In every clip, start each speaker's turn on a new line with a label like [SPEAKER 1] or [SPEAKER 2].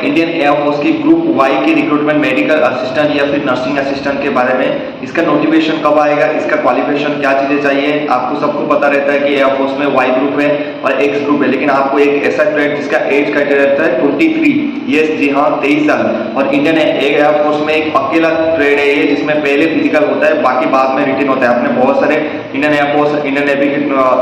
[SPEAKER 1] Indian air force की group Y की recruitment medical assistant या फिर नर्सिंग असिस्टेंट के बारे में। इसका नोटिफिकेशन कब आएगा, इसका क्वालिफिकेशन क्या चीजें चाहिए, आपको सबको पता रहता है कि एयरफोर्स में वाई ग्रुप है और एक्स ग्रुप है, लेकिन आपको एक ऐसा ट्रेड जिसका एज क्राइटेरिया रहता है 23, यस जी हाँ 23 साल। और इंडियन एयरफोर्स में एक अकेला ट्रेड है ये जिसमें पहले फिजिकल होता है, बाकी बाद में रिटिन होता है। आपने बहुत सारे Indian air force, Indian navy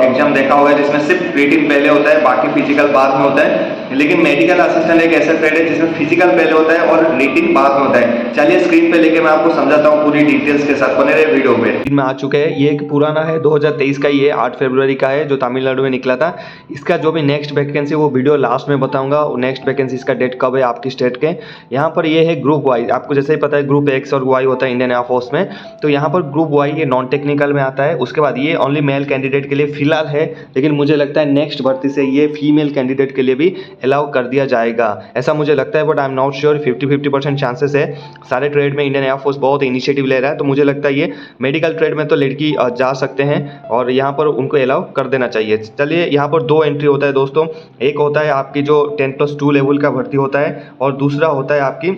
[SPEAKER 1] exam देखा होगा जिसमें सिर्फ रिटिन पहले होता है, बाकी फिजिकल बाद में होता है। लेकिन मेडिकल असिस्टेंट एक ऐसा ट्रेड है जिसमें फिजिकल पहले होता है और रिटिन बाद में होता है। चलिए स्क्रीन पे लेके मैं आपको समझाता हूँ पूरी डिटेल्स के साथ, बने रहे वीडियो में।
[SPEAKER 2] में आ चुके हैं। ये एक पुराना है, 2023 का, ये 8 फरवरी का है जो तमिलनाडु में निकला था। इसका जो भी नेक्स्ट वैकेंसी वो वीडियो लास्ट में बताऊंगा, नेक्स्ट वैकेंसी इसका डेट कब है आपकी स्टेट के। यहाँ पर ये है ग्रुप वाई, आपको जैसे ही पता है ग्रुप एक्स और वाई होता है इंडियन एयरफोर्स में, तो यहाँ पर ग्रुप वाई ये नॉन टेक्निकल में आता है। उसके बाद ये ओनली मेल कैंडिडेट के लिए फिलहाल है, लेकिन मुझे लगता है नेक्स्ट भर्ती से ये फीमेल कैंडिडेट के लिए भी अलाउ कर दिया जाएगा, ऐसा मुझे लगता है, but I am not sure. 50-50% chances है। सारे ट्रेड में इंडियन एयरफोर्स बहुत इनिशिएटिव ले रहा है, तो मुझे लगता है ये मेडिकल ट्रेड में तो लड़की जा सकते हैं और यहाँ पर उनको अलाउ कर देना चाहिए। चलिए यहाँ पर 2 एंट्री होता है दोस्तों। एक होता है आपकी जो 10+2 लेवल का भर्ती होता है और दूसरा होता है आपकी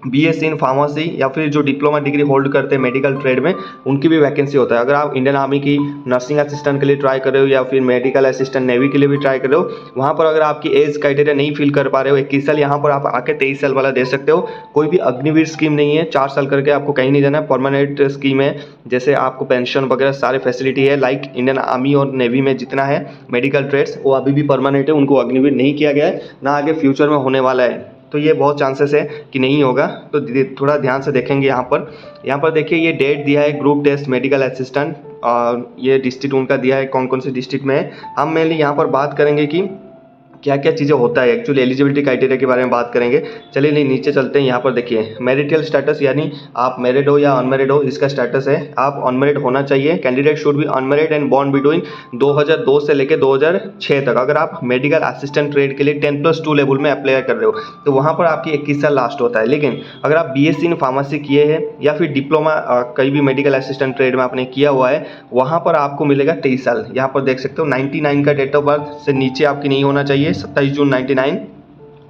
[SPEAKER 2] बीएससी इन फार्मेसी या फिर जो डिप्लोमा डिग्री होल्ड करते हैं मेडिकल ट्रेड में, उनकी भी वैकेंसी होता है। अगर आप इंडियन आर्मी की नर्सिंग असिस्टेंट के लिए ट्राई कर रहे हो या फिर मेडिकल असिस्टेंट नेवी के लिए भी ट्राई कर रहे हो, वहाँ पर अगर आपकी एज क्राइटेरिया नहीं फिल कर पा रहे हो 21 साल, यहाँ पर आप आके 23 साल वाला दे सकते हो। कोई भी अग्निवीर स्कीम नहीं है, 4 साल करके आपको कहीं नहीं जाना है, परमानेंट स्कीम है। जैसे आपको पेंशन वगैरह सारे फैसिलिटी है, लाइक इंडियन आर्मी और नेवी में जितना है मेडिकल ट्रेड्स, वो अभी भी परमानेंट है, उनको अग्निवीर नहीं किया गया है, ना आगे फ्यूचर में होने वाला है। तो ये बहुत चांसेस है कि नहीं होगा, तो थोड़ा ध्यान से देखेंगे। यहाँ पर देखिए ये डेट दिया है ग्रुप टेस्ट मेडिकल असिस्टेंट, और ये डिस्ट्रिक्ट उनका दिया है कौन कौन से डिस्ट्रिक्ट में है। हम मेनली यहाँ पर बात करेंगे कि क्या क्या चीज़ें होता है, एक्चुअली एलिजिबिलिटी क्राइटेरिया के बारे में बात करेंगे। चलिए नहीं नीचे चलते हैं। यहाँ पर देखिए मैरिटल स्टेटस, यानी आप मैरिड हो या अनमैरिड हो, इसका स्टेटस है। आप अनमैरिड होना चाहिए। Candidate should be unmarried and born between 2002 से लेकर 2006 तक। अगर आप मेडिकल असिस्टेंट ट्रेड के लिए 10+2 लेवल में अप्लाई कर रहे हो तो वहाँ पर आपकी 21 साल लास्ट होता है। लेकिन अगर आप बीएससी इन फार्मेसी किए हैं या फिर डिप्लोमा कहीं भी मेडिकल असिस्टेंट ट्रेड में आपने किया हुआ है, वहाँ पर आपको मिलेगा 23 साल। यहाँ पर देख सकते हो 99 का डेट ऑफ बर्थ से नीचे आपकी नहीं होना चाहिए, 27 जून 99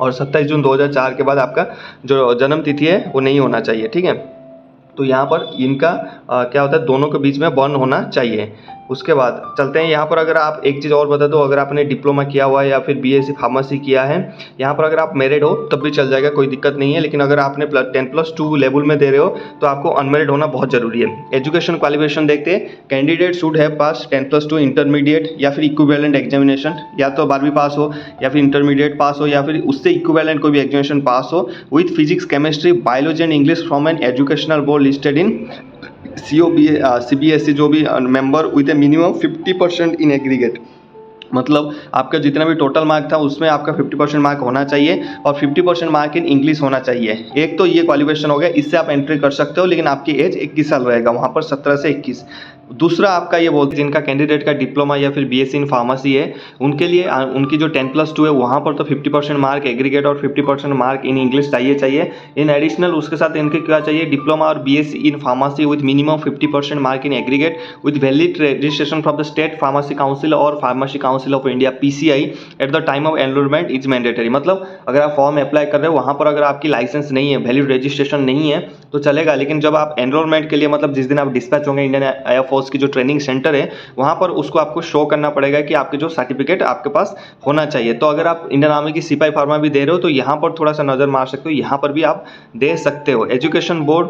[SPEAKER 2] और 27 जून 2004 के बाद आपका जो जन्म तिथि है वो नहीं होना चाहिए, ठीक है। तो यहाँ पर इनका क्या होता है, दोनों के बीच में बॉन्ड होना चाहिए। उसके बाद चलते हैं यहाँ पर। अगर आप एक चीज़ और बता दो, अगर आपने डिप्लोमा किया हुआ है या फिर बीएससी फार्मेसी किया है, यहाँ पर अगर आप मैरिड हो तब भी चल जाएगा, कोई दिक्कत नहीं है। लेकिन अगर आपने 10+2 लेवल में दे रहे हो तो आपको अनमैरिड होना बहुत जरूरी है। एजुकेशन क्वालिफिकेशन देखते हैं। Candidate should have pass 10+2 intermediate या फिर इक्विवेलेंट एग्जामिनेशन, या तो 12वीं पास हो या फिर इंटरमीडिएट पास हो या फिर उससे इक्विवेलेंट कोई भी एग्जामिनेशन पास हो, with physics chemistry biology and English from an educational board listed in CBSE जो भी member with A minimum 50% in aggregate. मतलब आपका जितना भी टोटल मार्क था उसमें आपका 50% मार्क होना चाहिए और 50% मार्क इन इंग्लिश होना चाहिए। एक तो ये क्वालिफिकेशन हो गया, इससे आप एंट्री कर सकते हो, लेकिन आपकी एज 21 साल रहेगा, वहाँ पर 17 से 21। दूसरा आपका ये बोलते जिनका कैंडिडेट का डिप्लोमा या फिर बीएससी इन फार्मेसी है, उनके लिए उनकी जो 10+2 है वहाँ पर तो 50% मार्क एग्रीगेट और 50% मार्क इन इंग्लिश चाहिए। इन एडिशनल उसके साथ इनके क्या चाहिए, डिप्लोमा और BSc in pharmacy with minimum 50% mark in aggregate with valid registration from the state pharmacy council और pharmacy council of India PCI at the time of enrolment is mandatory. मतलब अगर आप फॉर्म अप्लाई कर रहे हो वहाँ पर अगर आपकी लाइसेंस नहीं है, वैलिड रजिस्ट्रेशन नहीं है तो चलेगा, लेकिन जब आप एनरोलमेंट के लिए, मतलब जिस दिन आप डिस्पैच होंगे इंडियन एयरफोर्स की जो ट्रेनिंग सेंटर है वहाँ पर, उसको आपको शो करना पड़ेगा कि आपके जो सर्टिफिकेट आपके पास होना चाहिए। तो अगर आप इंडियन आर्मी की सिपाही फार्मा भी दे रहे हो तो यहाँ पर थोड़ा सा नज़र मार सकते हो, यहाँ पर भी आप दे सकते हो। एजुकेशन बोर्ड,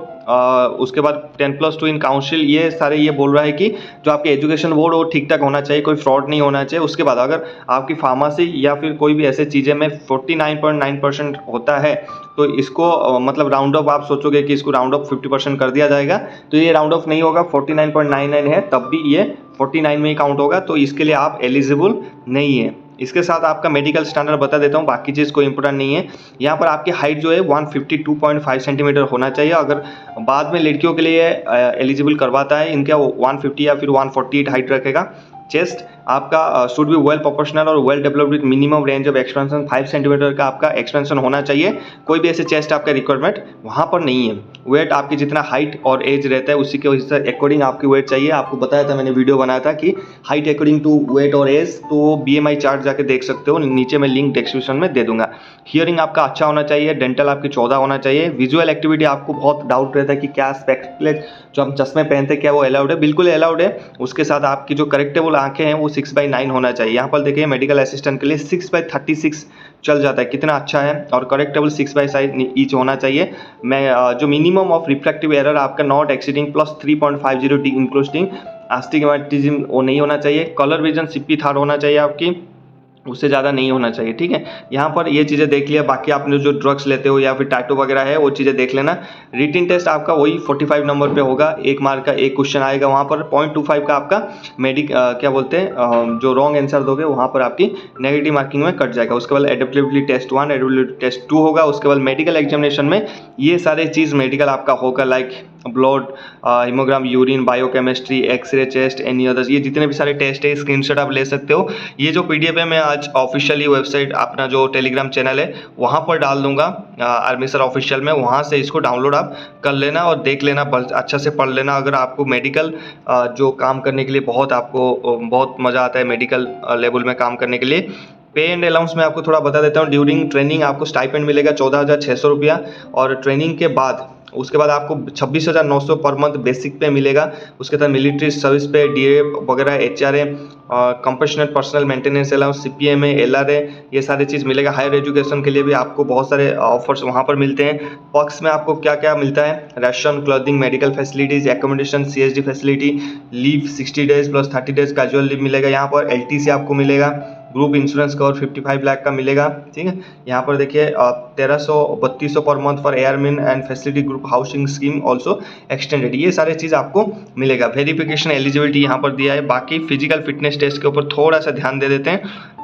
[SPEAKER 2] उसके बाद 10+2 इन काउंसिल, ये सारे ये बोल रहा है कि जो आपके एजुकेशन बोर्ड वो ठीक ठाक होना चाहिए, कोई फ्रॉड नहीं होना चाहिए। उसके बाद अगर आपकी फार्मेसी या फिर कोई भी ऐसे चीज़ें में 49.9% होता है तो इसको मतलब राउंड ऑफ, आप सोचोगे कि इसको राउंड ऑफ 50% कर दिया जाएगा, तो ये राउंड ऑफ नहीं होगा, 49.99 है तब भी ये 49 में ही काउंट होगा, तो इसके लिए आप एलिजिबल नहीं है। इसके साथ आपका मेडिकल स्टैंडर्ड बता देता हूँ, बाकी चीज़ कोई इंपॉर्टेंट नहीं है। यहाँ पर आपकी हाइट जो है 152.5 सेंटीमीटर होना चाहिए। अगर बाद में लड़कियों के लिए एलिजिबल करवाता है, इनका 150 या फिर 148 हाइट रखेगा। चेस्ट आपका शुड बी वेल प्रोपोर्शनल और well developed with minimum range of expansion 5 centimetre का आपका एक्सपेंशन होना चाहिए। कोई भी ऐसे चेस्ट आपका रिक्वायरमेंट वहाँ पर नहीं है। वेट आपकी जितना हाइट और एज रहता है उसी के अकॉर्डिंग आपकी वेट चाहिए। आपको बताया था, मैंने वीडियो बनाया था कि हाइट अकॉर्डिंग टू वेट और एज, तो BMI चार्ट जाके देख सकते हो, नीचे मैं लिंक डिस्क्रिप्शन में दे दूंगा। हियरिंग आपका अच्छा होना चाहिए, डेंटल आपकी 14 होना चाहिए। विजुअल एक्टिविटी आपको बहुत डाउट रहता है कि क्या स्पेक्टेक्लेस जो हम चश्मे पहनते हैं क्या वो अलाउड है? बिल्कुल अलाउड है। उसके साथ आपकी जो करेक्टेबल आंखें हैं वो 6/9 होना चाहिए। यहाँ पर देखिए मेडिकल असिस्टेंट के लिए 6/36 चल जाता है, कितना अच्छा है। और करेक्टेबल 6/5 ईच होना चाहिए। मैं जो मिनिमम ऑफ रिफ्रैक्टिव एरर आपका not exceeding plus 3.50 D including astigmatism वो नहीं होना चाहिए। कलर विजन CP थर्ड होना चाहिए आपकी, उससे ज़्यादा नहीं होना चाहिए, ठीक है। यहाँ पर ये चीज़ें देख लिया। बाकी आपने जो ड्रग्स लेते हो या फिर टैटू वगैरह है वो चीज़ें देख लेना। रिटन टेस्ट आपका वही 45 नंबर पे होगा, 1 मार्क का 1 क्वेश्चन आएगा। वहाँ पर 0.25 का आपका क्या बोलते हैं जो रॉन्ग आंसर दोगे वहाँ पर आपकी नेगेटिव मार्किंग में कट जाएगा। उसके बाद एडेप्टेबिलिटी टेस्ट 1, एडेप्टेबिलिटी टेस्ट 2 होगा। उसके बाद मेडिकल एग्जामिनेशन में ये सारे चीज़ मेडिकल आपका होगा, like blood, haemogram, urine, biochemistry, x ray, chest, any others, ये जितने भी सारे टेस्ट है स्क्रीनशॉट आप ले सकते हो। ये जो PDF है मैं आज ऑफिशियली वेबसाइट अपना जो टेलीग्राम चैनल है वहाँ पर डाल दूंगा, आर्मी सर ऑफिशियल में, वहाँ से इसको डाउनलोड आप कर लेना और देख लेना, अच्छा से पढ़ लेना। अगर आपको मेडिकल जो काम करने के लिए बहुत मज़ा आता है मेडिकल लेवल में काम करने के लिए। पे एंड अलाउंस में आपको थोड़ा बता देता हूँ। ड्यूरिंग ट्रेनिंग आपको स्टाइपेंड मिलेगा 14,600 रुपया, और ट्रेनिंग के बाद उसके बाद आपको 26,900 पर मंथ बेसिक पे मिलेगा। उसके बाद मिलिट्री सर्विस पे DA वगैरह, HRA, compassionate personal maintenance allowance, CPMA, LRA, ये सारी चीज़ मिलेगा। हायर एजुकेशन के लिए भी आपको बहुत सारे ऑफर्स वहाँ पर मिलते हैं। पर्क्स में आपको क्या क्या मिलता है? Ration, clothing, medical facilities, accommodation, CSD facility, leave 60 days plus 30 days casual leave मिलेगा। यहाँ पर LTC आपको मिलेगा, ग्रुप इंश्योरेंस कवर 55 लाख का मिलेगा, ठीक है। यहाँ पर देखिए 1300-3200 per month for airman and facility group housing scheme also extended, ये सारे चीज़ आपको मिलेगा। वेरिफिकेशन एलिजिबिलिटी यहाँ पर दिया है। बाकी फिजिकल फिटनेस टेस्ट के ऊपर थोड़ा सा ध्यान दे देते हैं।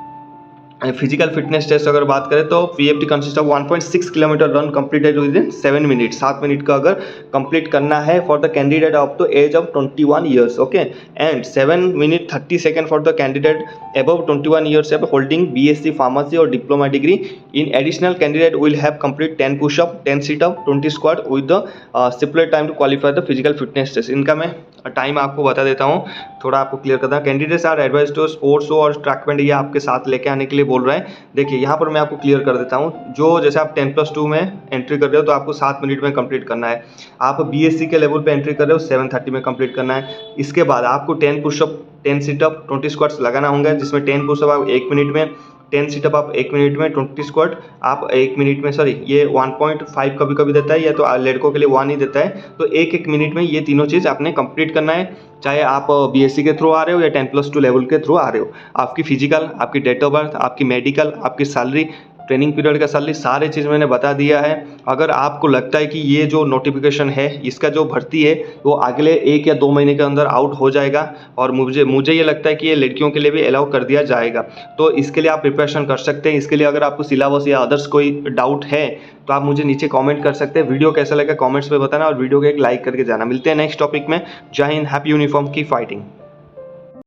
[SPEAKER 2] फिजिकल फिटनेस टेस्ट अगर बात करें तो PFT consist of 1.6 kilometre run completed within 7 minute, 7 minute का अगर कंप्लीट करना है for the candidate up to age of 21 years, okay. And 7 minute 30 second for the candidate above 21 years holding BSc pharmacy और diploma degree. In additional candidate will have complete 10 pushup, 10 situp, 20 squat with the stipulated time to qualify the physical fitness test. इनका मैं time आपको बता देता हूँ, थोड़ा आपको clear करता हूँ। Candidates are advise to sports और ट्रैक पैंट ये आपके साथ लेके आने के लिए बोल रहा है। देखिए यहाँ पर मैं आपको क्लियर कर देता हूँ। जो जैसे आप 10+2 में एंट्री कर रहे हो तो आपको 7 मिनट में कंप्लीट करना है। आप BSc के लेवल पे एंट्री कर रहे हो 7:30 में कंप्लीट करना है। इसके बाद आपको 10 पुशअप, 10 सिटअप, 20 स्क्वाट्स लगाना होगा, जिसमें 10 पुशअप आप 1 मिनट में, 10 सिटअप आप 1 मिनट में, 20 स्क्वाट आप 1 मिनट में, सॉरी ये 1.5 कभी कभी देता है, या तो लड़कों के लिए 1 ही देता है। तो 1-1 मिनट में ये तीनों चीज़ आपने कंप्लीट करना है, चाहे आप BSc के थ्रू आ रहे हो या 10+2 लेवल के थ्रू आ रहे हो। आपकी फिजिकल, आपकी डेट ऑफ बर्थ, आपकी मेडिकल, आपकी सैलरी, ट्रेनिंग पीरियड का सैलरी, सारे चीज़ मैंने बता दिया है। अगर आपको लगता है कि ये जो नोटिफिकेशन है इसका जो भर्ती है वो अगले 1 या 2 महीने के अंदर आउट हो जाएगा, और मुझे ये लगता है कि ये लड़कियों के लिए भी अलाउ कर दिया जाएगा, तो इसके लिए आप प्रिपरेशन कर सकते हैं। इसके लिए अगर आपको सिलेबस या अदर्स कोई डाउट है तो आप मुझे नीचे कमेंट कर सकते हैं। वीडियो कैसा लगा कमेंट्स में बताना, और वीडियो को एक लाइक करके जाना। मिलते हैं नेक्स्ट टॉपिक में। जय हिंद, हैप्पी यूनिफॉर्म, की फाइटिंग।